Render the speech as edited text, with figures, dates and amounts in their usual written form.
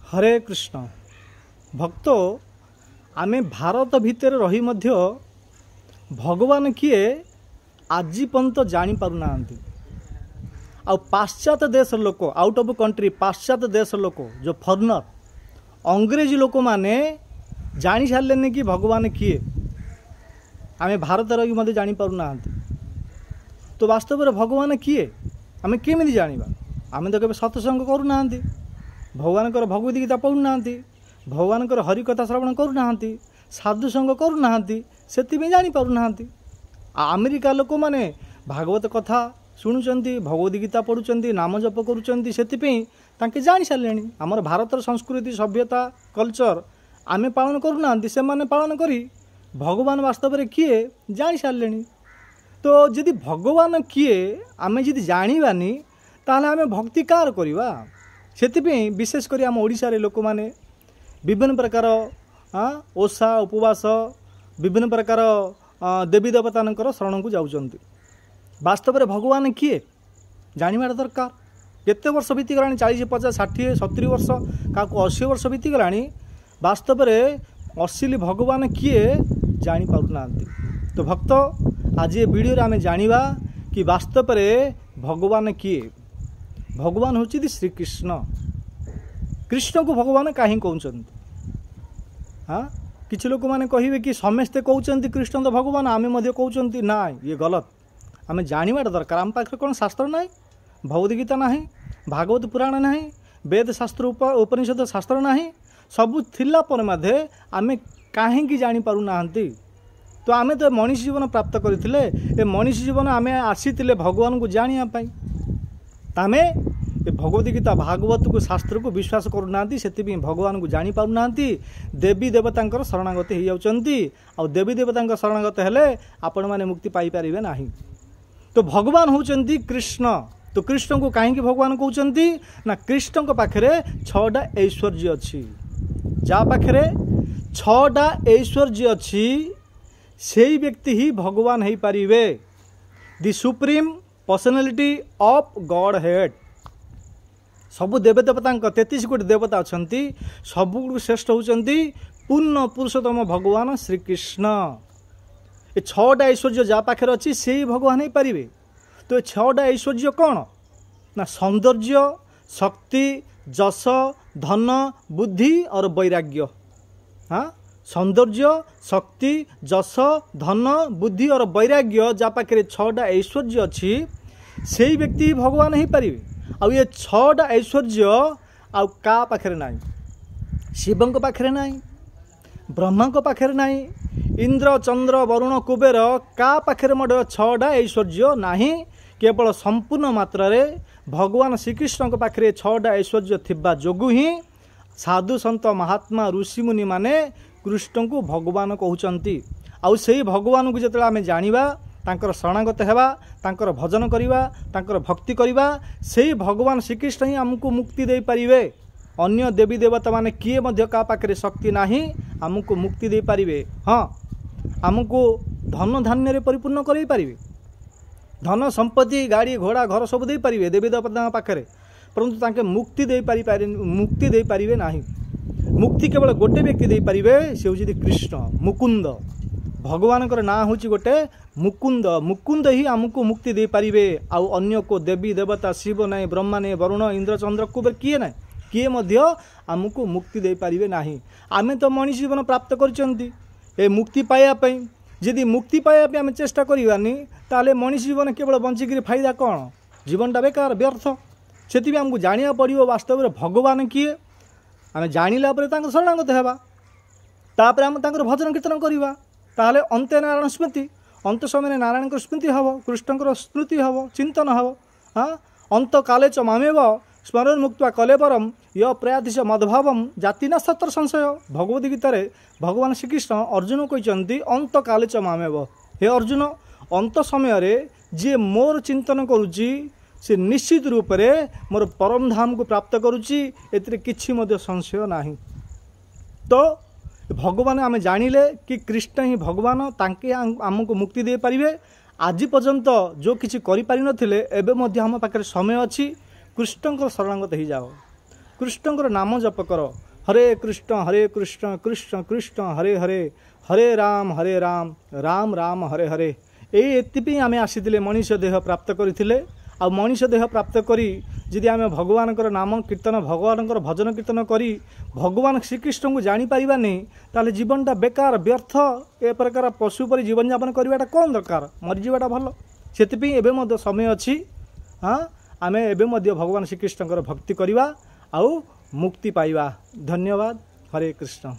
हरे कृष्ण भक्त आमे भारत भितर रही मध्य भगवान किए आज पर्यंत जानी पारु नाहंती। आ पाश्चात्य देश लोक आउट ऑफ कंट्री पाश्चात्य देश लोक जो फॉरेनर अंग्रेज लोक माने जानी सारे कि भगवान किए आमे भारत रही मध्य जानी पारु नाहंती। तो वास्तव में भगवान किए आमे केमिति जानिबा? आमे तो केबे सत्संग करू नाहंती, भगवान भगवत गीता पढ़ु नाहंती, भगवान हरिकथा श्रवण करू नाहंती, साधु संग करू नाहंती, सेति जानी पारु नाहंती। अमेरिका लोक माने भागवत कथा शुणुचंती, भगवत गीता पढ़ुचंती, नाम जप करूचंती, सेति तांके जानी सारलेनी। आमर भारतर संस्कृति सभ्यता कल्चर आमे पालन करू नाहंती, से माने पालन करी भगवान वास्तव में किए जानी सारलेनी। तो जदि भगवान किए आमे जदि जानिबानी ताहले आमे भक्ति कार करिबा? सेतिपई विशेष करी आम ओडिशा रे लोक माने विभिन्न प्रकार ओषा उपवास विभिन्न प्रकार देवी देवतानकर शरण को जाउचंती। वास्तव में भगवान किए जानिबार दरकार। केते वर्ष बीती गलानी 40 50 60 70 वर्ष का 80 वर्ष बीती गलानी, वास्तव में असली भगवान किए जानी पारु नाहंती। तो भक्त आज ये वीडियो आमे जानिबा कि वास्तव में भगवान किए। भगवान होची श्री कृष्ण। कृष्ण को भगवान कहीं कहते? हाँ, किसी लोक मैंने कहे कि समस्ते कहते कृष्ण तो भगवान, आमे मध्य कहते ना, ये गलत। आमे जानिबार दरकार। आम पाखे कौन शास्त्र ना, भगवत गीता ना, भागवत पुराण ना, वेद शास्त्र उपनिषद शास्त्र ना, सबू थिला पर मध्य आमे कहीं जानी पारु नाहंती। तो आमे तो मनीष जीवन प्राप्त करथिले, ए मनीष जीवन आमे आसीथिले भगवान को जानिया पाई। तामे भगवत गीता भागवत को शास्त्र को विश्वास करूना, से भगवान को जानी पारु नाहंती। देवी देवता शरणागत हो जाउचंती। आ देवी देवता शरणागत हेले आपण माने मुक्ति पाई परिबे नाही। तो भगवान होचंती कृष्ण। तो कृष्ण को कहीं भगवान कहउचंती ना, कृष्ण को पाखरे 6टा ऐश्वर्य अछि। जा पाखरे 6टा ऐश्वर्य अछि सेही व्यक्ति ही भगवान हो पारिबे। The supreme personality of Godhead. सबु देवदेवता 33 कोटी देवता अछंती, सबु श्रेष्ठ होचंती पूर्ण पुरुषोत्तम भगवान श्री कृष्ण। ए 6टा ऐश्वर्य जा पाखरे अछि सेही भगवान हो पारिबे। तो 6टा ऐश्वर्य कौन ना? सौंदर्य, शक्ति, जस, धन, बुद्धि और वैराग्य। हाँ, सौंदर्य, शक्ति, जस, धन, बुद्धि और वैराग्य जा पाखरे 6टा ऐश्वर्य अच्छी से व्यक्ति भगवान हो पारिबे। आ ये 6टा ऐश्वर्य आउ का पाखरे नाही? शिवं को पाखरे नाही, ब्रह्मा को पाखरे नाही, इंद्र चंद्र वरुण कुबेर का पाखरे मध्य 6टा ऐश्वर्य नाही। केवल संपूर्ण मात्रा रे भगवान श्रीकृष्ण को पाखरे 6टा ऐश्वर्य थिबा जोगु ही साधु संत महात्मा ऋषि मुनि माने कृष्ण को भगवान कहउचंती। आउ से भगवान को जतले आमे जानिबा, तांकर शरणागत हेबा, तांकर भजन करिबा, तांकर भक्ति करिबा, से भगवान श्रीकृष्ण ही हमको मुक्ति दे पारिबे। अन्य देवी देवता माने किए मध्य का पाखरे शक्ति नाही हमको मुक्ति दे पारिबे। हाँ, हमको धन धान्य रे परिपूर्ण करै पारिबे, धन संपत्ति गाड़ी घोड़ा घर सब दे पारिबे देवी देवता पाखरे, परंतु तांके मुक्ति दे पारिबे नाही। मुक्ति केवल गोटे व्यक्ति दे पारिबे, से होची कृष्ण मुकुंद। भगवान का नाम होची गोटे मुकुंद। मुकुंद ही हमको मुक्ति दे पारिबे। आउ अन्य को देवी देवता शिव नहीं, ब्रह्मा नहीं, वरुण इंद्र चंद्र कुबेर किए ना, किए मध्य हमको मुक्ति दे पारिबे नाही। आमे तो मनीष जीवन प्राप्त करचंती ए मुक्ति पाया पई। यदि मुक्ति पाया पे आमे चेष्टा करिवानी ताले मनीष जीवन केवल बंचिक फायदा कौन? जीवनटा बेकार व्यर्थ। सेति हमको जानिया पड़िबो वास्तव में भगवान किए। आमे जानिला परे तांकर शरणागत हेबा, तापर आमे तांकर भजन कीर्तन करिबा, ताहले अंते नारायण स्मृति, अंत समय नारायण स्मृति हम, कृष्ण स्मृति हम, चिंतन हम। हाँ, अंत काले च मामेव स्मरण मुक्त्वा कलेवरम य प्रयातिश मदभावम जाति ना सतर संशय। भगवत गीता रे भगवान श्रीकृष्ण अर्जुन कहते अंत काले च मामेव, हे अर्जुन अंत समय रे जे मोर चिंतन करुची से निश्चित रूप से मोर परम धाम को प्राप्त करुची, एतिरे किछि मध्य संशय नाही। तो भगवान आमे जानिले कि कृष्ण ही भगवान, तांके आमको मुक्ति दे पारिबे। आज पर्यंत जो किछि करि पारि नथिले एबे मध्य हम पाखरे समय अछि, कृष्ण शरणागत हो जाओ। कृष्णଙ୍କର नाम जप कर हरे कृष्ण कृष्ण कृष्ण हरे हरे हरे राम राम राम हरे हरे एति आम आसी मनीष देह प्राप्त करथिले आ मनीष देह प्राप्त करी जदि आम भगवान नाम कीर्तन भगवान भजन कीर्तन करी भगवान श्रीकृष्ण को जानी पारिबा नहीं ताले जीवनटा बेकार व्यर्थ ए प्रकार पशु पर जीवन यापन करवाटा कौन दरकार मरीजाटा भल से समय अच्छी हाँ आम एवं भगवान श्रीकृष्ण भक्ति करवा आउ मुक्ति पाइबा। धन्यवाद। हरे कृष्ण।